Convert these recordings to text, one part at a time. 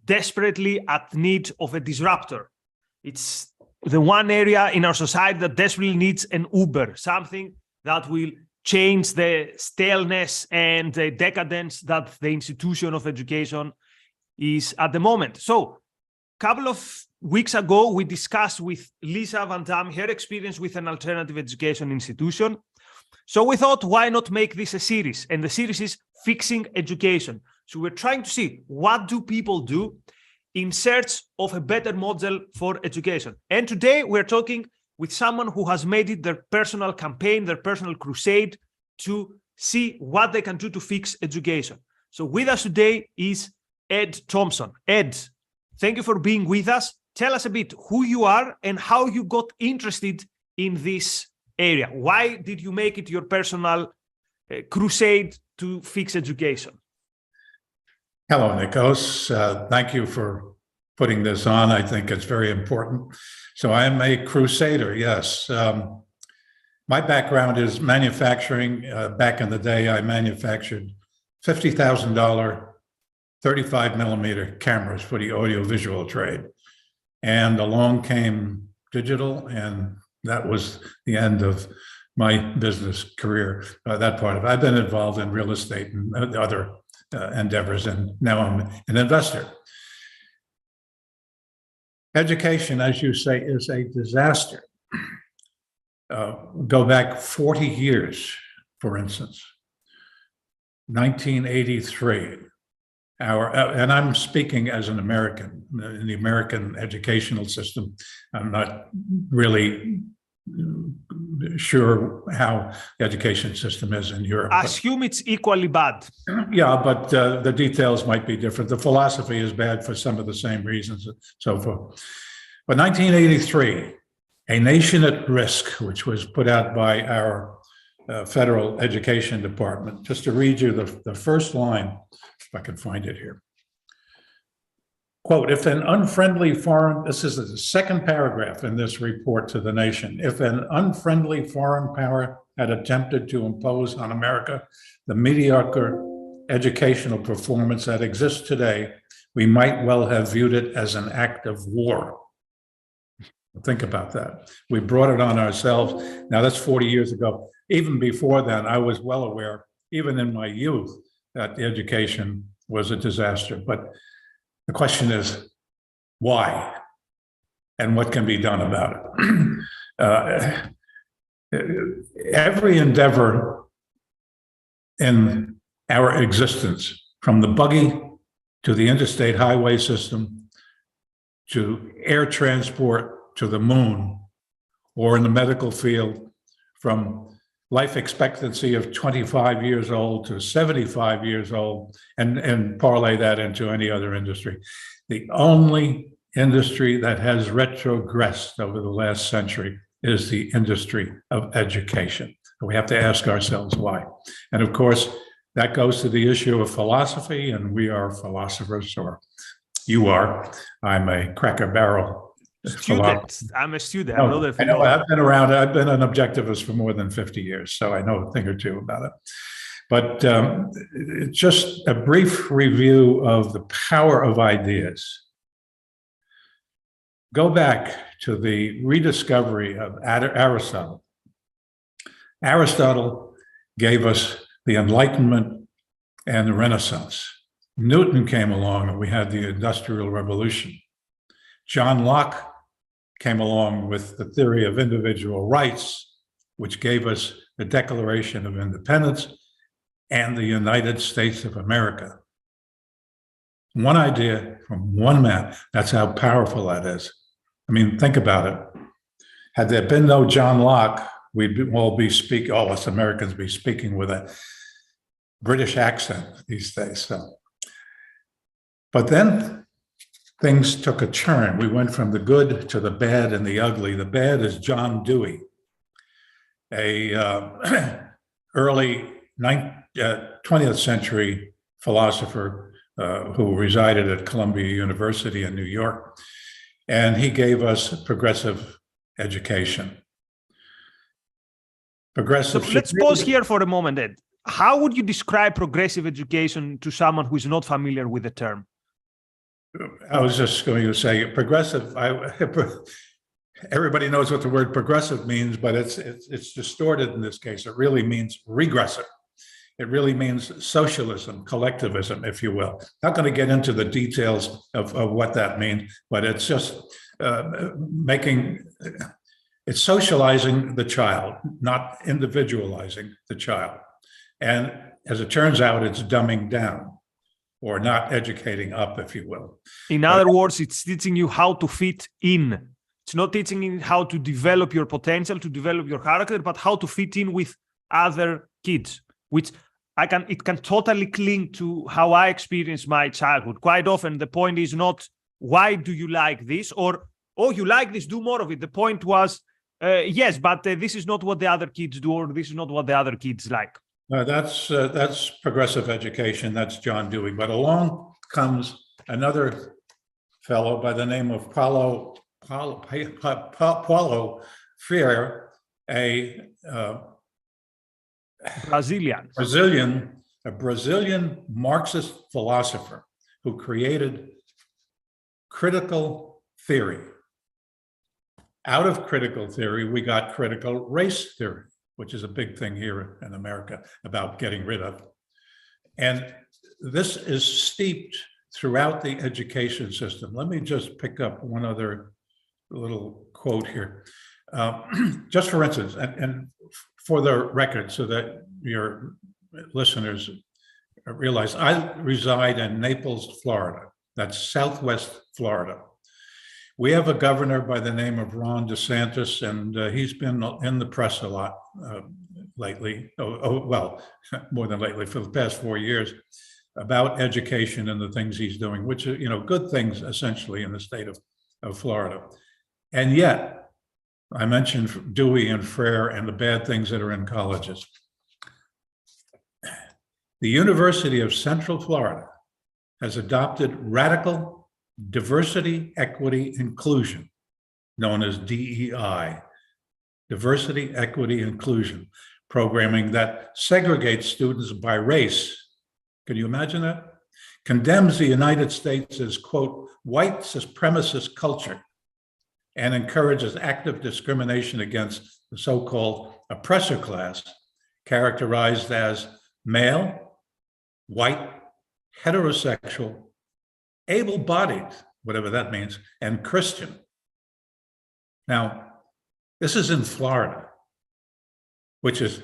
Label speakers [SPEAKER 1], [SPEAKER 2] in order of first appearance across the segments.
[SPEAKER 1] desperately at need of a disruptor. It's the one area in our society that desperately needs an Uber, something that will change the staleness and the decadence that the institution of education is at the moment. So a couple of weeks ago, we discussed with Lisa Van Dam her experience with an alternative education institution. So we thought, why not make this a series? And the series is Fixing Education. So we're trying to see, what do people do in search of a better model for education? And today we're talking with someone who has made it their personal campaign, their personal crusade to see what they can do to fix education. So with us today is Ed Thompson. Ed, thank you for being with us. Tell us a bit who you are and how you got interested in this area. Why did you make it your personal crusade to fix education?
[SPEAKER 2] Hello, Nikos. Thank you for putting this on. I think it's very important. So I am a crusader, yes. My background is manufacturing. Back in the day, I manufactured $50,000 35 millimeter cameras for the audiovisual trade. And along came digital, and that was the end of my business career, that part of it. I've been involved in real estate and other endeavors, and now I'm an investor. Education, as you say, is a disaster. Go back 40 years, for instance, 1983. And I'm speaking as an American, in the American educational system. I'm not really sure how the education system is in Europe.
[SPEAKER 1] I assume it's equally bad.
[SPEAKER 2] Yeah, but the details might be different. The philosophy is bad for some of the same reasons and so forth. But 1983, A Nation at Risk, which was put out by our federal education department. Just to read you the first line, if I can find it here. Quote, if an unfriendly foreign, this is the second paragraph in this report to the nation, if an unfriendly foreign power had attempted to impose on America the mediocre educational performance that exists today, we might well have viewed it as an act of war. Think about that. We brought it on ourselves. Now that's 40 years ago. Even before then, I was well aware, even in my youth, that the education was a disaster. But the question is, why? And what can be done about it? Every endeavor in our existence, from the buggy to the interstate highway system, to air transport to the moon, or in the medical field, from life expectancy of 25 years old to 75 years old, and parlay that into any other industry. The only industry that has retrogressed over the last century is the industry of education. We have to ask ourselves why. And of course, that goes to the issue of philosophy, and we are philosophers, or you are. I'm a cracker barrel
[SPEAKER 1] student. I'm a student.
[SPEAKER 2] No, I know. I've been around. I've been an objectivist for more than 50 years, so I know a thing or two about it. But just a brief review of the power of ideas. Go back to the rediscovery of Aristotle. Aristotle gave us the Enlightenment and the Renaissance. Newton came along, and we had the Industrial Revolution. John Locke came along with the theory of individual rights, which gave us the Declaration of Independence and the United States of America. One idea from one man. That's how powerful that is. I mean, think about it. Had there been no John Locke, we'd all be speaking, all us Americans be speaking with a British accent these days. So, but then things took a turn. We went from the good to the bad and the ugly. The bad is John Dewey, a early 20th century philosopher who resided at Columbia University in New York. And he gave us progressive education. Progressive.
[SPEAKER 1] So let's pause here for a moment, Ed. How would you describe progressive education to someone who is not familiar with the term?
[SPEAKER 2] I was just going to say progressive. Everybody knows what the word progressive means, but it's distorted in this case. It really means regressive. It really means socialism, collectivism, if you will. Not going to get into the details of what that means, but it's just it's socializing the child, not individualizing the child. And as it turns out, it's dumbing down or not educating up, if you will.
[SPEAKER 1] In other words, it's teaching you how to fit in. It's not teaching you how to develop your potential, to develop your character, but how to fit in with other kids, which it can totally cling to how I experienced my childhood. Quite often, the point is not, why do you like this? Or, oh, you like this, do more of it. The point was, yes, but this is not what the other kids do, or this is not what the other kids like.
[SPEAKER 2] That's progressive education. That's John Dewey. But along comes another fellow by the name of Paulo Freire, a Brazilian Marxist philosopher who created critical theory. Out of critical theory, we got critical race theory, which is a big thing here in America about getting rid of. And this is steeped throughout the education system. Let me just pick up one other little quote here. Just for instance, and for the record, so that your listeners realize, I reside in Naples, Florida. That's Southwest Florida. We have a governor by the name of Ron DeSantis, and he's been in the press a lot lately. Well, more than lately, for the past 4 years, about education and the things he's doing, which are, good things essentially in the state of Florida. And yet, I mentioned Dewey and Freire and the bad things that are in colleges. The University of Central Florida has adopted radical diversity, equity, inclusion, known as DEI, diversity, equity, inclusion, programming that segregates students by race. Can you imagine that? Condemns the United States as, quote, white supremacist culture, and encourages active discrimination against the so-called oppressor class, characterized as male, white, heterosexual, able-bodied, whatever that means, and Christian. Now, this is in Florida, which is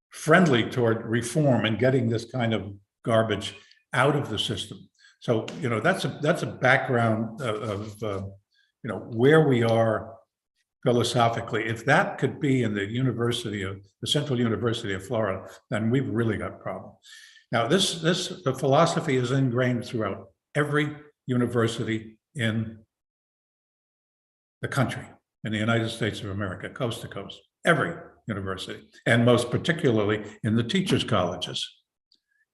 [SPEAKER 2] friendly toward reform and getting this kind of garbage out of the system. So, that's a background of where we are philosophically. If that could be in the Central University of Florida, then we've really got a problem. Now, the philosophy is ingrained throughout every university in the country, in the United States of America, coast to coast, every university, and most particularly in the teachers' colleges.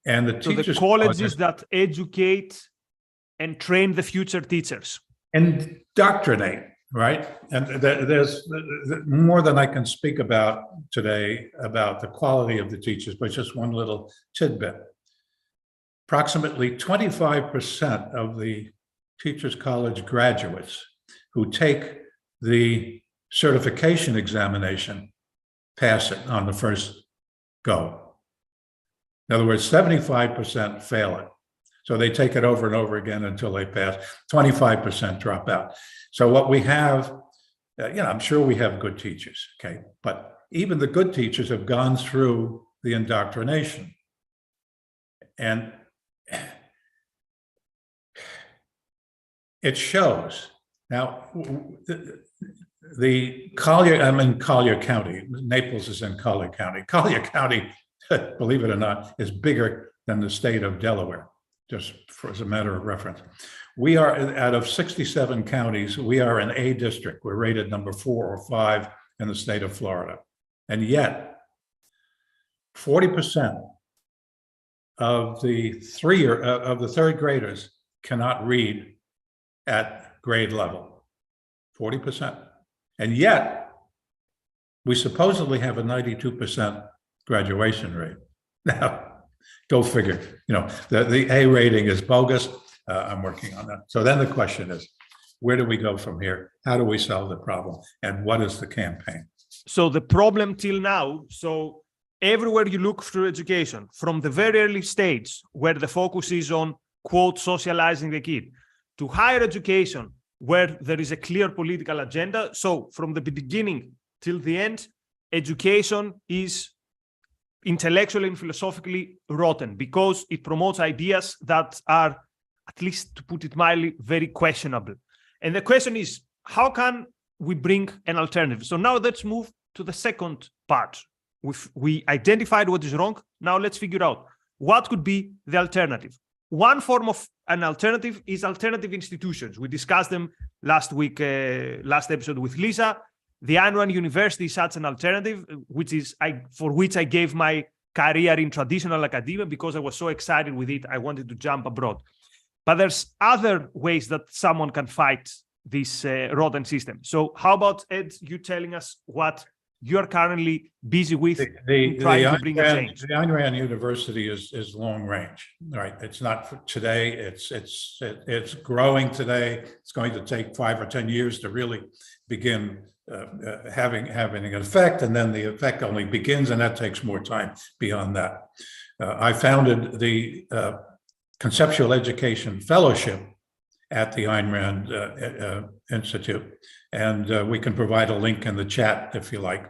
[SPEAKER 2] And the
[SPEAKER 1] colleges that educate and train the future teachers.
[SPEAKER 2] Indoctrinate, right? And there's more than I can speak about today about the quality of the teachers, but just one little tidbit. Approximately 25% of the Teachers College graduates who take the certification examination pass it on the first go. In other words, 75% fail it. So they take it over and over again until they pass. 25% drop out. So what we have, I'm sure we have good teachers, okay? But even the good teachers have gone through the indoctrination. And it shows. Now, I'm in Collier County. Naples is in Collier County. Collier County, believe it or not, is bigger than the state of Delaware, just as a matter of reference. We are, out of 67 counties, we are an A district. We're rated number 4 or 5 in the state of Florida. And yet, 40% of the third graders cannot read at grade level, 40%. And yet, we supposedly have a 92% graduation rate. Now, go figure, the A rating is bogus. I'm working on that. So then the question is, where do we go from here? How do we solve the problem? And what is the campaign?
[SPEAKER 1] So the problem till now, so everywhere you look through education, from the very early stage, where the focus is on, quote, socializing the kid, to higher education, where there is a clear political agenda. So from the beginning till the end, education is intellectually and philosophically rotten because it promotes ideas that are, at least to put it mildly, very questionable. And the question is, how can we bring an alternative? So now let's move to the second part. We identified what is wrong. Now let's figure out what could be the alternative. One form of an alternative is alternative institutions. We discussed them last week, last episode with Lisa. The Ayn Rand University is such an alternative, for which I gave my career in traditional academia because I was so excited with it. I wanted to jump abroad. But there's other ways that someone can fight this rotten system. So how about, Ed, you telling us what you're currently busy with trying to bring a change?
[SPEAKER 2] The Ayn Rand University is long range, right? It's not for today. It's growing today. It's going to take 5 or 10 years to really begin having an effect, and then the effect only begins, and that takes more time beyond that. I founded the Conceptual Education Fellowship at the Ayn Rand Institute, and we can provide a link in the chat if you like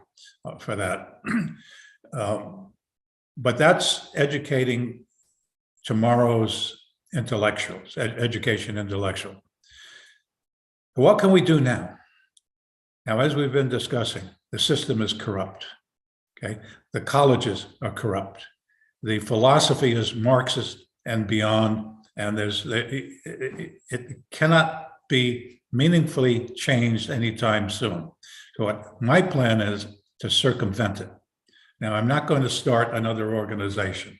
[SPEAKER 2] for that. But that's educating tomorrow's intellectuals, education intellectual. What can we do now? Now, as we've been discussing, the system is corrupt, okay? The colleges are corrupt. The philosophy is Marxist and beyond, and it cannot be meaningfully changed anytime soon. So what my plan is to circumvent it. Now, I'm not going to start another organization.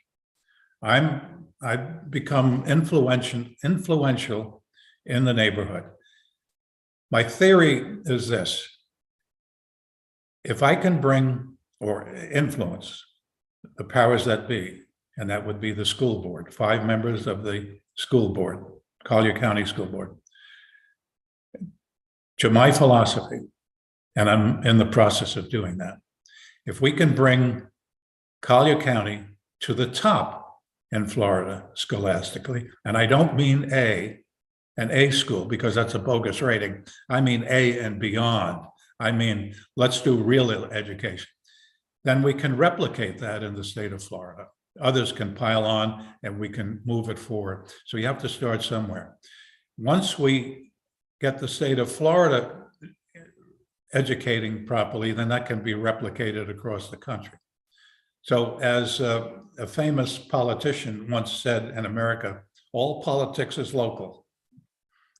[SPEAKER 2] I've become influential in the neighborhood. My theory is this: if I can bring or influence the powers that be, and that would be the school board, 5 members of the school board, Collier County School Board, to my philosophy, and I'm in the process of doing that. If we can bring Collier County to the top in Florida scholastically, and I don't mean an A school, because that's a bogus rating. I mean A and beyond. I mean, let's do real education. Then we can replicate that in the state of Florida. Others can pile on and we can move it forward. So you have to start somewhere. Once we get the state of Florida educating properly, then that can be replicated across the country. So as a famous politician once said in America, all politics is local.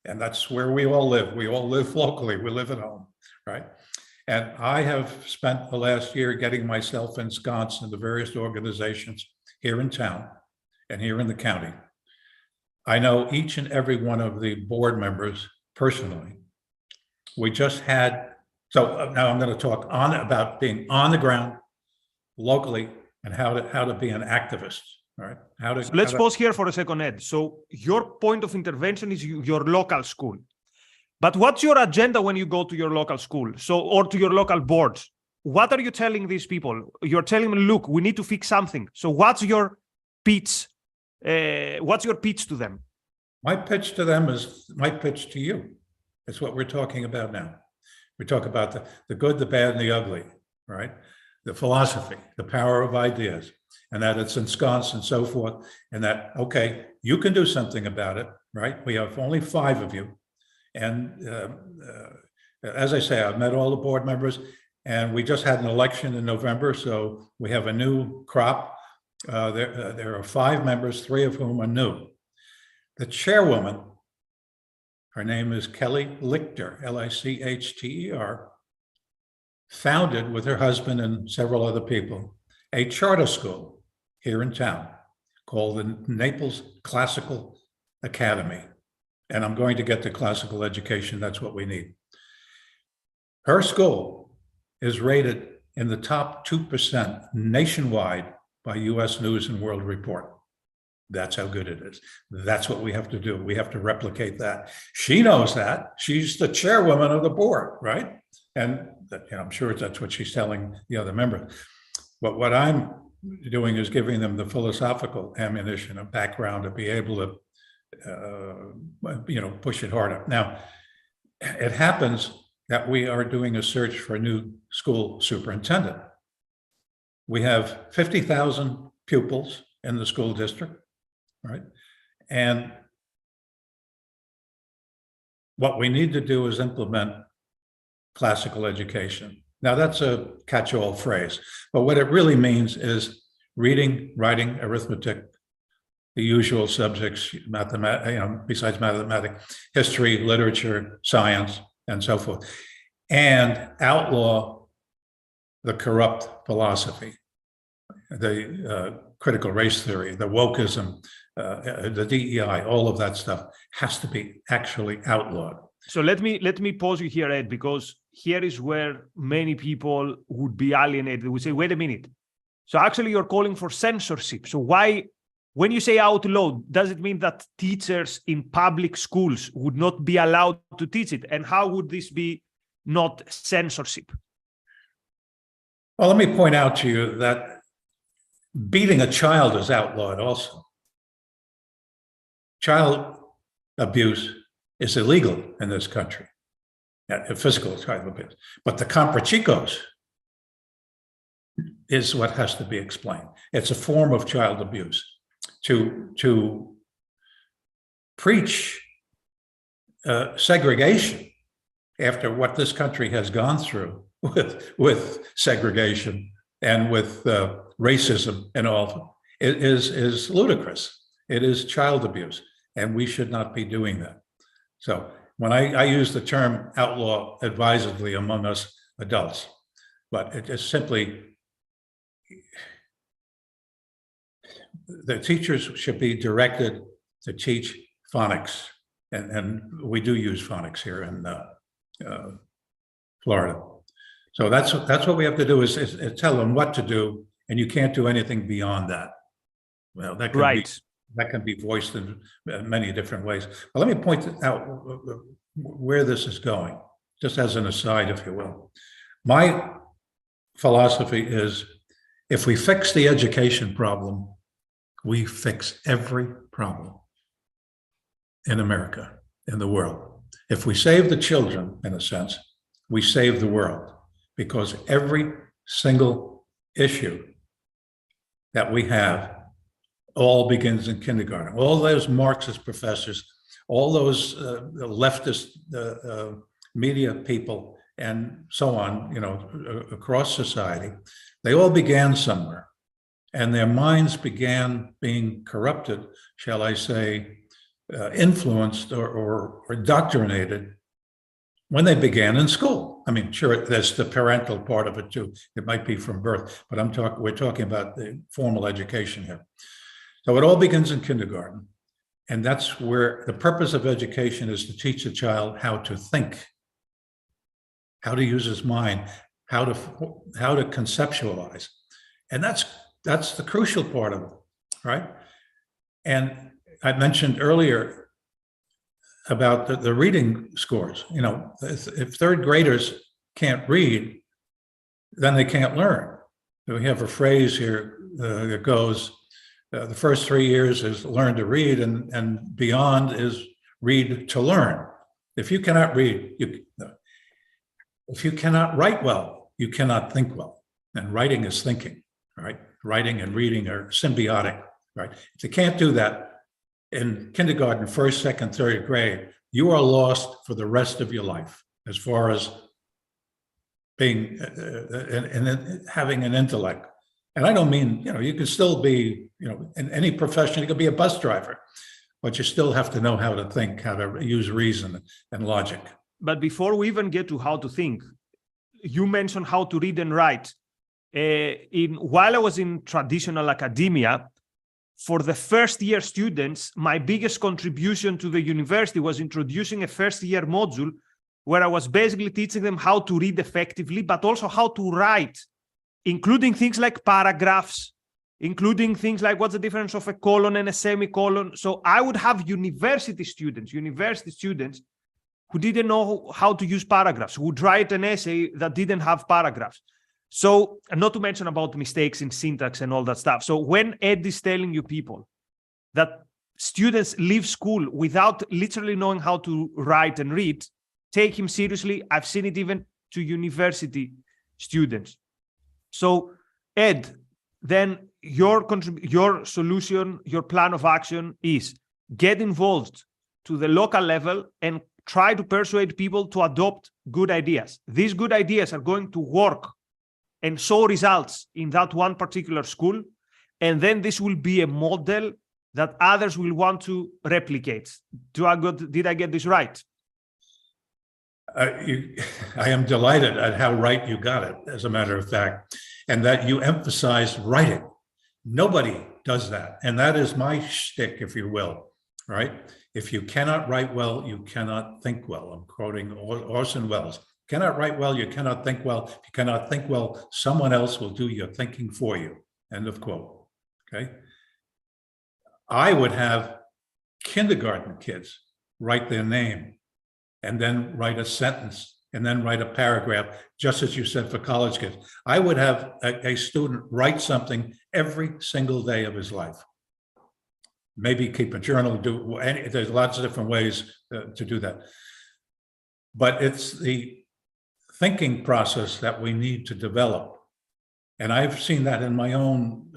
[SPEAKER 2] And that's where we all live. We all live locally. We live at home, right? And I have spent the last year getting myself ensconced in the various organizations here in town and here in the county. I know each and every one of the board members personally. We just had, so now I'm going to talk about being on the ground locally and how to be an activist. All right.
[SPEAKER 1] Let's pause here for a second, Ed. So your point of intervention is your local school. But what's your agenda when you go to your local school? Or to your local board? What are you telling these people? You're telling them, look, we need to fix something. So what's your pitch? What's your pitch to them?
[SPEAKER 2] My pitch to them is my pitch to you. That's what we're talking about now. We talk about the good, the bad, and the ugly, right? The philosophy, the power of ideas, and that it's ensconced and so forth, and that, okay, you can do something about it, right? We have only 5 of you. And as I say, I've met all the board members, and we just had an election in November, so we have a new crop. There are 5 members, 3 of whom are new. The chairwoman, her name is Kelly Lichter, Lichter, founded with her husband and several other people a charter school here in town called the Naples Classical Academy. And I'm going to get to classical education. That's what we need. Her school is rated in the top 2% nationwide by US News and World Report. That's how good it is. That's what we have to do. We have to replicate that. She knows that. She's the chairwoman of the board, right? And I'm sure that's what she's telling the other members. But what I'm doing is giving them the philosophical ammunition, a background to be able to, push it harder. Now, it happens that we are doing a search for a new school superintendent. We have 50,000 pupils in the school district, right? And what we need to do is implement classical education. Now, that's a catch-all phrase, but what it really means is reading, writing, arithmetic, the usual subjects, besides mathematics, history, literature, science, and so forth, and outlaw the corrupt philosophy, the critical race theory, the wokeism, the DEI, all of that stuff has to be actually outlawed.
[SPEAKER 1] So let me pause you here, Ed, because here is where many people would be alienated. They would say, wait a minute. So actually you're calling for censorship. So why, when you say outlaw, does it mean that teachers in public schools would not be allowed to teach it? And how would this be not censorship?
[SPEAKER 2] Well, let me point out to you that beating a child is outlawed also. Child abuse is illegal in this country, physical child abuse. But the comprachicos is what has to be explained. It's a form of child abuse. To preach segregation after what this country has gone through with segregation and with racism and all is ludicrous. It is child abuse, and we should not be doing that. So when I use the term outlaw advisedly among us adults, but it is simply, the teachers should be directed to teach phonics, and we do use phonics here in Florida. So that's what we have to do is tell them what to do, and you can't do anything beyond that. Well, that can be voiced in many different ways. But let me point out where this is going, just as an aside, if you will. My philosophy is, if we fix the education problem, we fix every problem in America, in the world. If we save the children, in a sense, we save the world, because every single issue that we have all begins in kindergarten. All those Marxist professors, all those leftist media people, and so on, across society, they all began somewhere. And their minds began being corrupted, shall I say, influenced or indoctrinated when they began in school. I mean, sure, there's the parental part of it too. It might be from birth, but we're talking about the formal education here. So it all begins in kindergarten. And that's where the purpose of education is, to teach a child how to think, how to use his mind, how to conceptualize. And that's the crucial part of it, right? And I mentioned earlier about the reading scores. If third graders can't read, then they can't learn. We have a phrase here that goes, the first 3 years is learn to read, and beyond is read to learn. If you cannot read, if you cannot write well, you cannot think well. And writing is thinking, right? Writing and reading are symbiotic, right? If you can't do that in kindergarten, first, second, third grade, you are lost for the rest of your life as far as being and having an intellect. And I don't mean, you can still be, in any profession, you could be a bus driver, but you still have to know how to think, how to use reason and logic.
[SPEAKER 1] But before we even get to how to think, you mentioned how to read and write. While I was in traditional academia, for the first year students, my biggest contribution to the university was introducing a first year module where I was basically teaching them how to read effectively, but also how to write, including things like paragraphs, including things like what's the difference of a colon and a semicolon. So I would have university students who didn't know how to use paragraphs, who would write an essay that didn't have paragraphs. So, and not to mention about mistakes in syntax and all that stuff. So when Ed is telling you people that students leave school without literally knowing how to write and read, take him seriously. I've seen it even to university students. So Ed, then your solution, your plan of action is get involved to the local level and try to persuade people to adopt good ideas. These good ideas are going to work and show results in that one particular school. And then this will be a model that others will want to replicate. Did I get this right?
[SPEAKER 2] I am delighted at how right you got it, as a matter of fact, and that you emphasized writing. Nobody does that. And that is my shtick, if you will, right? If you cannot write well, you cannot think well. I'm quoting Orson Welles. Cannot write well, you cannot think well. If you cannot think well, someone else will do your thinking for you. End of quote. Okay. I would have kindergarten kids write their name and then write a sentence and then write a paragraph, just as you said for college kids. I would have a student write something every single day of his life. Maybe keep a journal, there's lots of different ways to do that. But it's the thinking process that we need to develop. And I've seen that in my own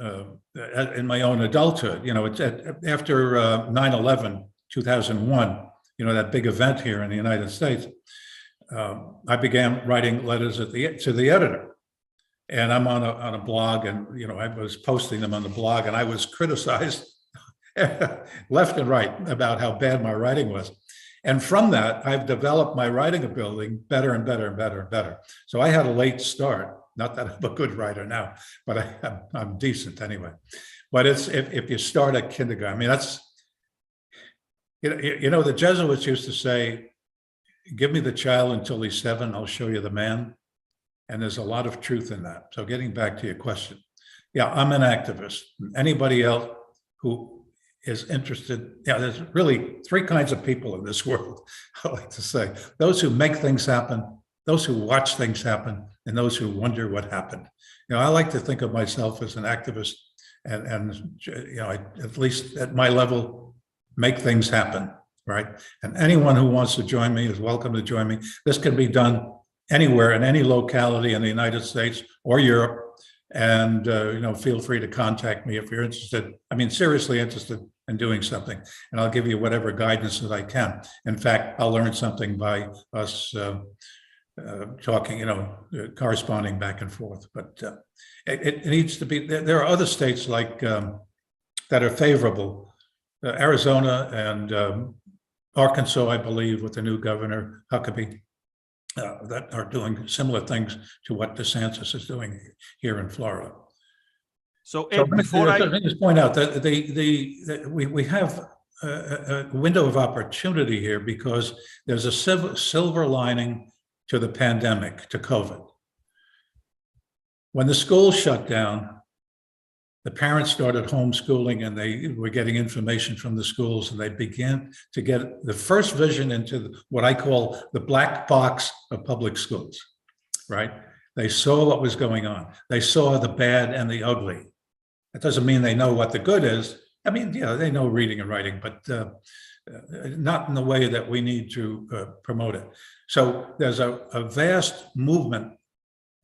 [SPEAKER 2] adulthood. You know, it's after 9/11, 2001, you know, that big event here in the United States, I began writing letters to the editor. And I'm on a blog, and, you know, I was posting them on the blog, and I was criticized left and right about how bad my writing was. And from that, I've developed my writing ability better and better and better and better. So I had a late start. Not that I'm a good writer now, but I'm decent anyway. But it's if you start at kindergarten, I mean, that's, you know, the Jesuits used to say, give me the child until he's 7, I'll show you the man. And there's a lot of truth in that. So getting back to your question, yeah, I'm an activist. Anybody else who is interested, yeah, there's really 3 kinds of people in this world, I like to say. Those who make things happen, those who watch things happen, and those who wonder what happened. You know, I like to think of myself as an activist, and you know, at least at my level, make things happen, right? And anyone who wants to join me is welcome to join me. This can be done anywhere in any locality in the United States or Europe. And you know, feel free to contact me if you're interested. I mean, seriously interested in doing something, and I'll give you whatever guidance that I can. In fact, I'll learn something by us talking, you know, corresponding back and forth. But it needs to be. There are other states like that are favorable. Arizona and Arkansas, I believe, with the new governor Huckabee. That are doing similar things to what DeSantis is doing here in Florida.
[SPEAKER 1] So before
[SPEAKER 2] let me just point out that we have a window of opportunity here, because there's a silver lining to the pandemic, to COVID. When the schools shut down, the parents started homeschooling, and they were getting information from the schools, and they began to get the first vision into what I call the black box of public schools, right? They saw what was going on. They saw the bad and the ugly. That doesn't mean they know what the good is. I mean, yeah, they know reading and writing, but not in the way that we need to promote it. So there's a vast movement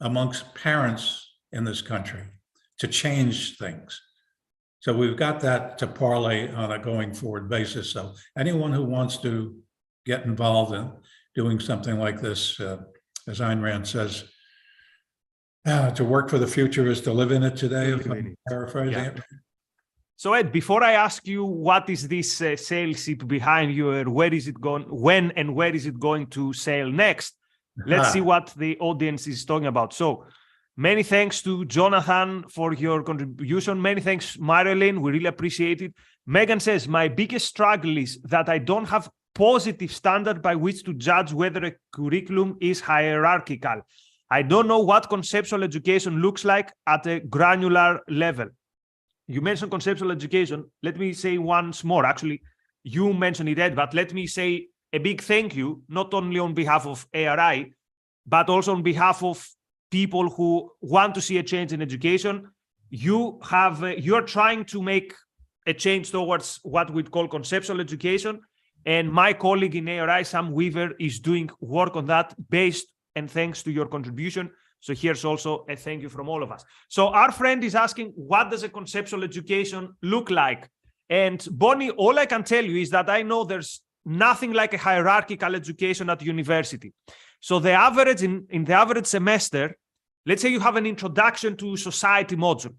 [SPEAKER 2] amongst parents in this country to change things. So we've got that to parlay on a going forward basis. So anyone who wants to get involved in doing something like this, as Ayn Rand says, to work for the future is to live in it today, if I'm paraphrasing it.
[SPEAKER 1] So Ed, before I ask you what is this sail ship behind you, and where is it going, when and where is it going to sail next, let's see what the audience is talking about. So many thanks to Jonathan for your contribution. Many thanks, Marilyn. We really appreciate it. Megan says, my biggest struggle is that I don't have positive standard by which to judge whether a curriculum is hierarchical. I don't know what conceptual education looks like at a granular level. you mentioned conceptual education. Let me say once more. Actually, you mentioned it, Ed, but let me say a big thank you, not only on behalf of ARI, but also on behalf of people who want to see a change in education. You're trying to make a change towards what we'd call conceptual education. And my colleague in ARI, Sam Weaver, is doing work on that based and thanks to your contribution. So here's also a thank you from all of us. So our friend is asking, what does a conceptual education look like? And Bonnie, all I can tell you is that I know there's nothing like a hierarchical education at university. So the average in the average semester, let's say you have an introduction to society module.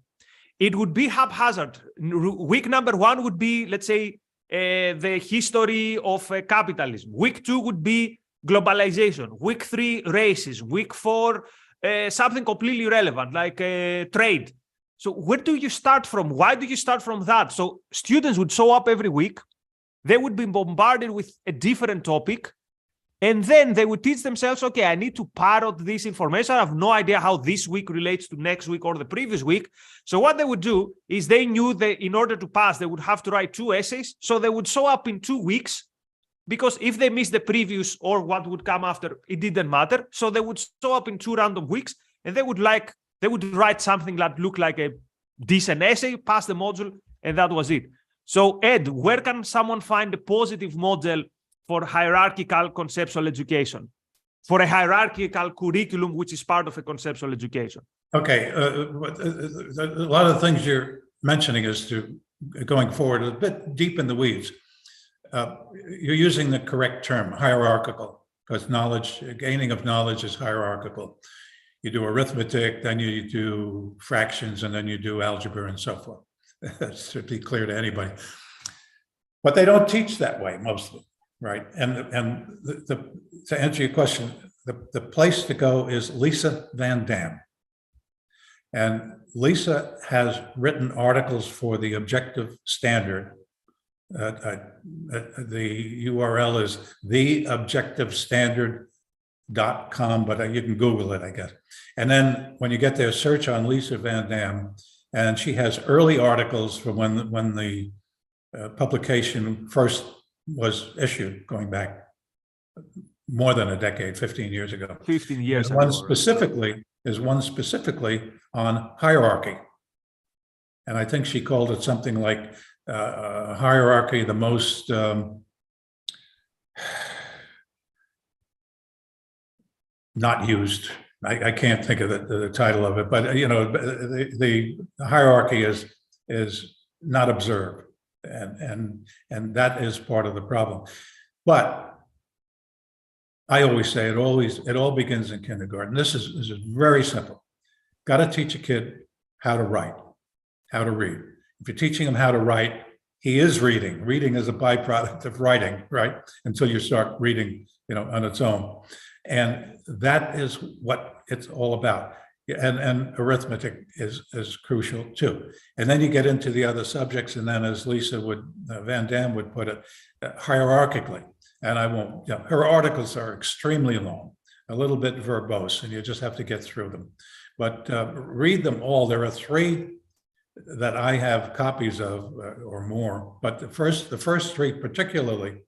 [SPEAKER 1] It would be haphazard. Week number 1 would be, let's say, the history of capitalism. Week 2 would be globalization. Week 3, racism. Week 4, something completely irrelevant, like trade. So where do you start from? Why do you start from that? So students would show up every week. They would be bombarded with a different topic. And then they would teach themselves, okay, I need to parrot this information. I have no idea how this week relates to next week or the previous week. So what they would do is they knew that in order to pass, they would have to write 2 essays. So they would show up in 2 weeks, because if they missed the previous or what would come after, it didn't matter. So they would show up in 2 random weeks, and they would write something that looked like a decent essay, pass the module, and that was it. So Ed, where can someone find a positive model for hierarchical conceptual education, for a hierarchical curriculum, which is part of a conceptual education?
[SPEAKER 2] Okay, a lot of the things you're mentioning is going forward a bit deep in the weeds. You're using the correct term, hierarchical, because gaining of knowledge is hierarchical. You do arithmetic, then you do fractions, and then you do algebra and so forth. That should be clear to anybody. But they don't teach that way mostly. Right, and to answer your question, the place to go is Lisa Van Dam, and Lisa has written articles for the Objective Standard. The URL is theobjectivestandard.com, but you can Google it, I guess. And then when you get there, search on Lisa Van Dam, and she has early articles from when the publication first was issued, going back more than a decade, 15 years ago.
[SPEAKER 1] 15 years
[SPEAKER 2] ago. One specifically on hierarchy. And I think she called it something like hierarchy, the most not used. I can't think of the title of it, but the hierarchy is not observed. And that is part of the problem. But I always say it all begins in kindergarten. This is very simple. Got to teach a kid how to write, how to read. If you're teaching him how to write, he is reading. Reading is a byproduct of writing, right? Until you start reading, on its own. And that is what it's all about. And arithmetic is crucial too. And then you get into the other subjects, and then as Lisa Van Dam would put it, hierarchically. And I won't, her articles are extremely long, a little bit verbose, and you just have to get through them. But read them all. There are 3 that I have copies of or more, but the first 3 particularly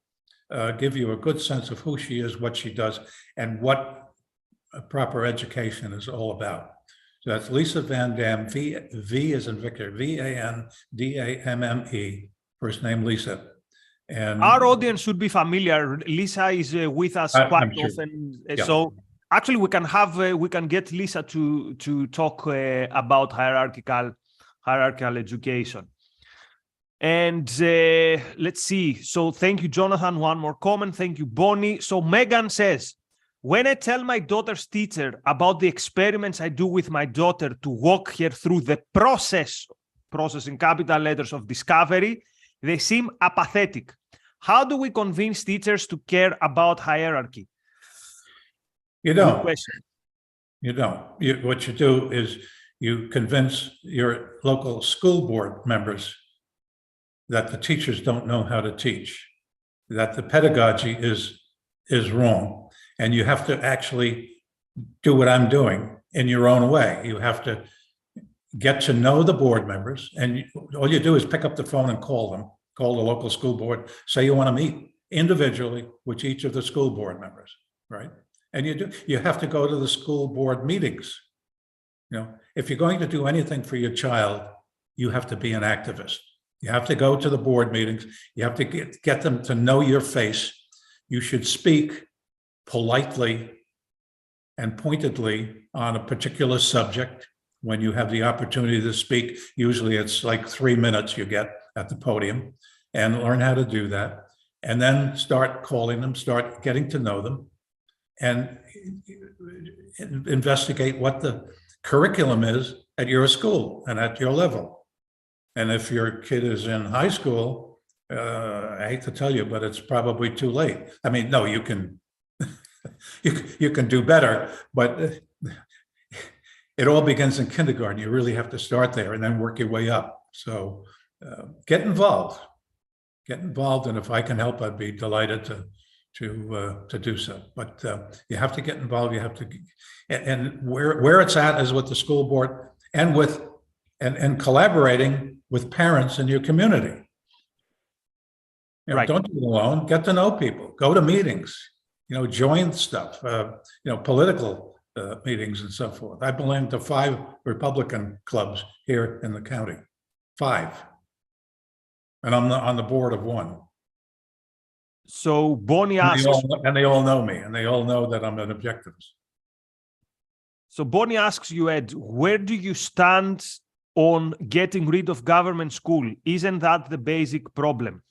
[SPEAKER 2] give you a good sense of who she is, what she does, and what a proper education is all about. So that's Lisa Van Dam, V as in Victor, VANDAMME, first name Lisa. And
[SPEAKER 1] our audience should be familiar. Lisa is with us quite often. Yeah. So actually we can get Lisa to talk about hierarchical education. And let's see. So thank you, Jonathan. One more comment. Thank you, Bonnie. So Megan says, when I tell my daughter's teacher about the experiments I do with my daughter to walk her through the process in capital letters of discovery, they seem apathetic. How do we convince teachers to care about hierarchy?
[SPEAKER 2] You don't. What you do is you convince your local school board members that the teachers don't know how to teach, that the pedagogy is wrong. And you have to actually do what I'm doing in your own way. You have to get to know the board members, and all you do is pick up the phone and call them, call the local school board, say you want to meet individually with each of the school board members, right? And you have to go to the school board meetings. If you're going to do anything for your child, you have to be an activist. You have to go to the board meetings. You have to get them to know your face. You should speak politely and pointedly on a particular subject when you have the opportunity to speak. Usually it's like 3 minutes you get at the podium, and learn how to do that. And then start calling them, start getting to know them, and investigate what the curriculum is at your school and at your level. And if your kid is in high school, I hate to tell you, but it's probably too late. I mean, no, you can you can do better, but it all begins in kindergarten. You really have to start there and then work your way up. So get involved. Get involved, and if I can help, I'd be delighted to do so. But you have to get involved. You have to, and where it's at is with the school board and with and collaborating with parents in your community.
[SPEAKER 1] Right.
[SPEAKER 2] Don't do it alone. Get to know people. Go to meetings. Join stuff. Political meetings and so forth. I belong to 5 Republican clubs here in the county. 5. And I'm on the board of 1.
[SPEAKER 1] So Bonnie asks,
[SPEAKER 2] and they all know me, and they all know that I'm an objectivist.
[SPEAKER 1] So Bonnie asks you, Ed, where do you stand on getting rid of government school? Isn't that the basic problem?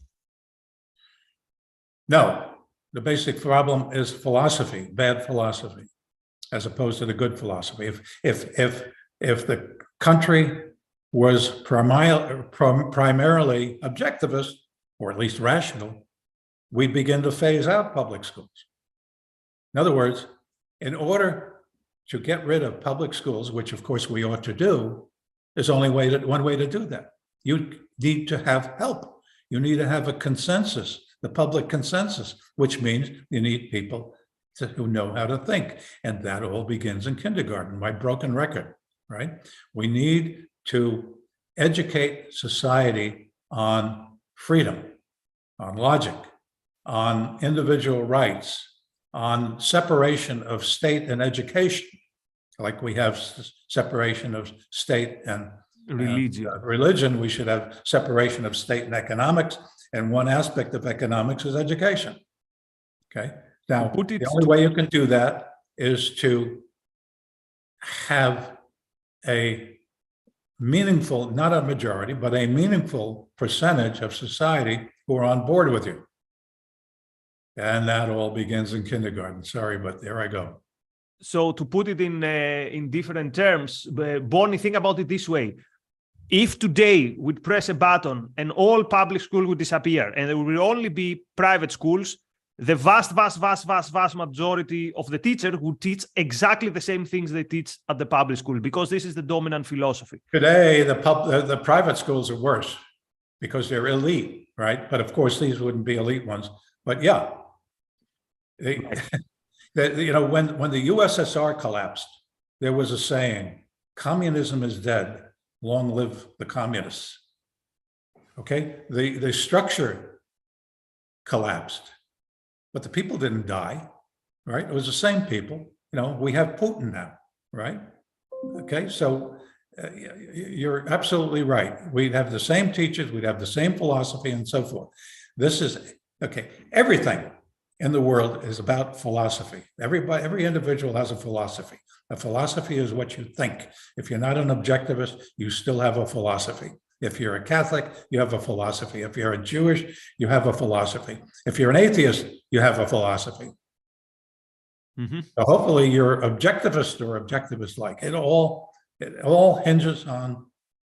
[SPEAKER 2] No, the basic problem is philosophy, bad philosophy, as opposed to the good philosophy. If the country was primarily objectivist, or at least rational, we'd begin to phase out public schools. In other words, in order to get rid of public schools, which of course we ought to do, there's only one way to do that. You need to have help. You need to have a consensus, the public consensus, which means you need people who know how to think. And that all begins in kindergarten, my broken record, right? We need to educate society on freedom, on logic, on individual rights, on separation of state and education, like we have separation of state and religion. We should have separation of state and economics, and one aspect of economics is education. Okay. Now, the only way you can do that is to have a meaningful, not a majority, but a meaningful percentage of society who are on board with you. And that all begins in kindergarten. Sorry, but there I go.
[SPEAKER 1] So to put it in different terms, Bonnie, think about it this way. If today we'd press a button and all public schools would disappear and there will only be private schools, the vast majority of the teachers would teach exactly the same things they teach at the public school, because this is the dominant philosophy.
[SPEAKER 2] Today, the private schools are worse because they're elite, right? But of course, these wouldn't be elite ones. But yeah, when the USSR collapsed, there was a saying, communism is dead, long live the communists. Okay, the structure collapsed, but the people didn't die, right? It was the same people. We have Putin now, right? Okay, so you're absolutely right. We'd have the same teachers, we'd have the same philosophy and so forth. This is, okay, everything in the world is about philosophy. Every individual has a philosophy. A philosophy is what you think. If you're not an objectivist, you still have a philosophy. If you're a Catholic, you have a philosophy. If you're a Jewish, you have a philosophy. If you're an atheist, you have a philosophy. Mm-hmm. So hopefully you're objectivist or objectivist-like. It all hinges on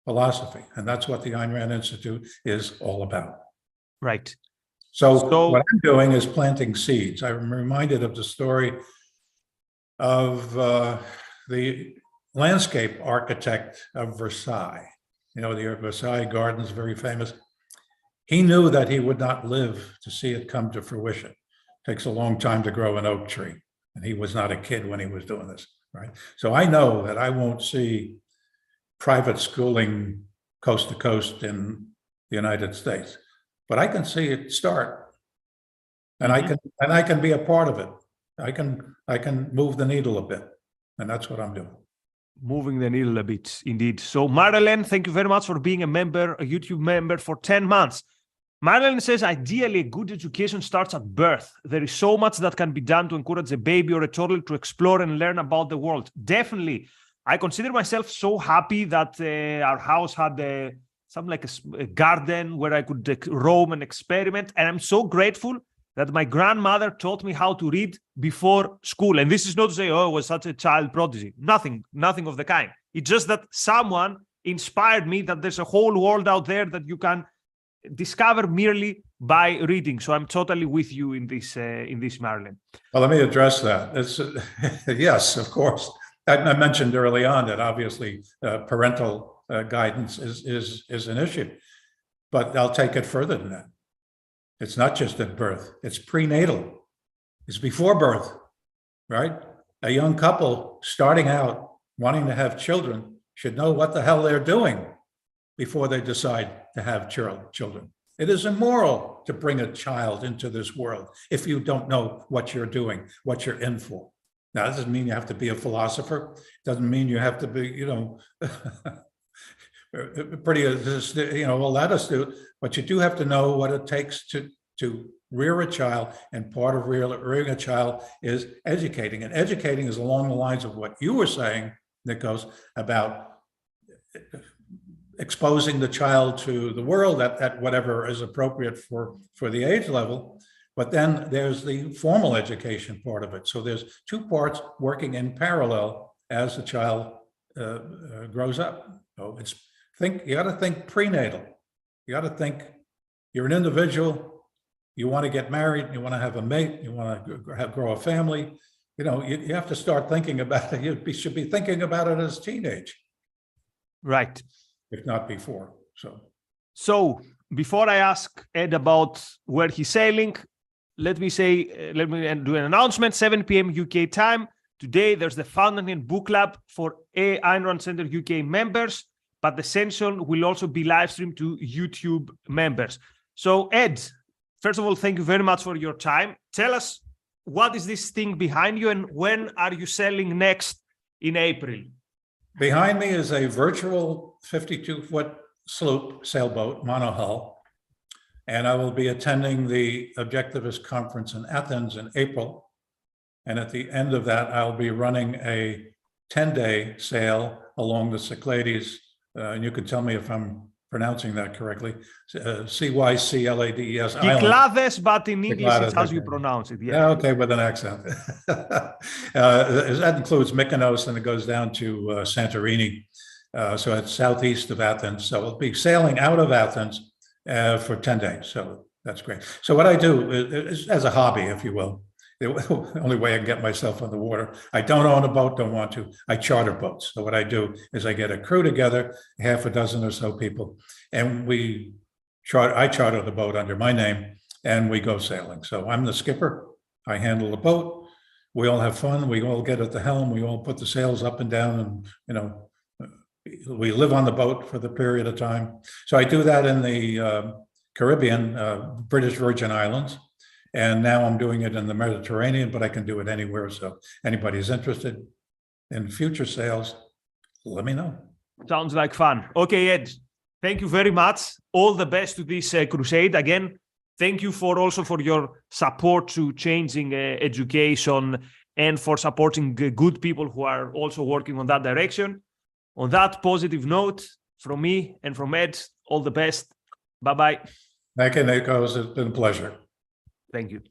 [SPEAKER 2] philosophy. And that's what the Ayn Rand Institute is all about.
[SPEAKER 1] Right.
[SPEAKER 2] So what I'm doing is planting seeds. I'm reminded of the story of the landscape architect of Versailles. The Versailles Gardens, very famous. He knew that he would not live to see it come to fruition. It takes a long time to grow an oak tree. And he was not a kid when he was doing this, right? So I know that I won't see private schooling coast to coast in the United States, but I can see it start, and I can be a part of it. I can move the needle a bit, and that's what I'm doing.
[SPEAKER 1] Moving the needle a bit, indeed. So, Marilyn, thank you very much for being a YouTube member for 10 months. Marilyn says, ideally, a good education starts at birth. There is so much that can be done to encourage a baby or a toddler to explore and learn about the world. Definitely. I consider myself so happy that our house had something like a garden where I could roam and experiment. And I'm so grateful that my grandmother taught me how to read before school. And this is not to say, oh, I was such a child prodigy. Nothing of the kind. It's just that someone inspired me that there's a whole world out there that you can discover merely by reading. So I'm totally with you in this, Marilyn.
[SPEAKER 2] Well, let me address that. It's, yes, of course. I mentioned early on that obviously parental guidance is an issue, but I'll take it further than that. It's not just at birth, it's prenatal. It's before birth, right? A young couple starting out wanting to have children should know what the hell they're doing before they decide to have children. It is immoral to bring a child into this world if you don't know what you're doing, what you're in for. Now, that doesn't mean you have to be a philosopher. It doesn't mean you have to be, pretty, all that astute, but you do have to know what it takes to rear a child, and part of rearing a child is educating. And educating is along the lines of what you were saying, Nikos, about exposing the child to the world at whatever is appropriate for the age level. But then there's the formal education part of it. So there's two parts working in parallel as the child grows up. So you got to think prenatal. You got to think you're an individual. You want to get married. You want to have a mate. You want to grow a family. You have to start thinking about it. You should be thinking about it as teenage,
[SPEAKER 1] right?
[SPEAKER 2] If not before.
[SPEAKER 1] So before I ask Ed about where he's sailing, let me do an announcement. 7 p.m. UK time. Today, there's the Founding and Book Club for Ayn Rand Center UK members, but the session will also be live streamed to YouTube members. So, Ed, first of all, thank you very much for your time. Tell us, what is this thing behind you, and when are you selling next in April?
[SPEAKER 2] Behind me is a virtual 52-foot sloop sailboat, monohull. And I will be attending the Objectivist Conference in Athens in April. And at the end of that, I'll be running a 10-day sail along the Cyclades. And you can tell me if I'm pronouncing that correctly. Cyclades
[SPEAKER 1] Cyclades, but in English, it's how you pronounce it.
[SPEAKER 2] Yeah, okay, with an accent. That includes Mykonos, and it goes down to Santorini. So it's southeast of Athens. So I'll be sailing out of Athens for 10 days. So that's great. So what I do is as a hobby, if you will, the only way I can get myself on the water. I don't own a boat, don't want to. I charter boats. So what I do is I get a crew together, half a dozen or so people, and I charter the boat under my name, and we go sailing. So I'm the skipper. I handle the boat. We all have fun. We all get at the helm. We all put the sails up and down, and we live on the boat for the period of time. So I do that in the Caribbean, British Virgin Islands. And now I'm doing it in the Mediterranean, but I can do it anywhere. So anybody's interested in future sales, let me know.
[SPEAKER 1] Sounds like fun. Okay, Ed, thank you very much. All the best to this crusade. Again, thank you also for your support to changing education and for supporting good people who are also working on that direction. On that positive note, from me and from Ed, all the best. Bye-bye.
[SPEAKER 2] Thank you, Nikos. It's been a pleasure.
[SPEAKER 1] Thank you.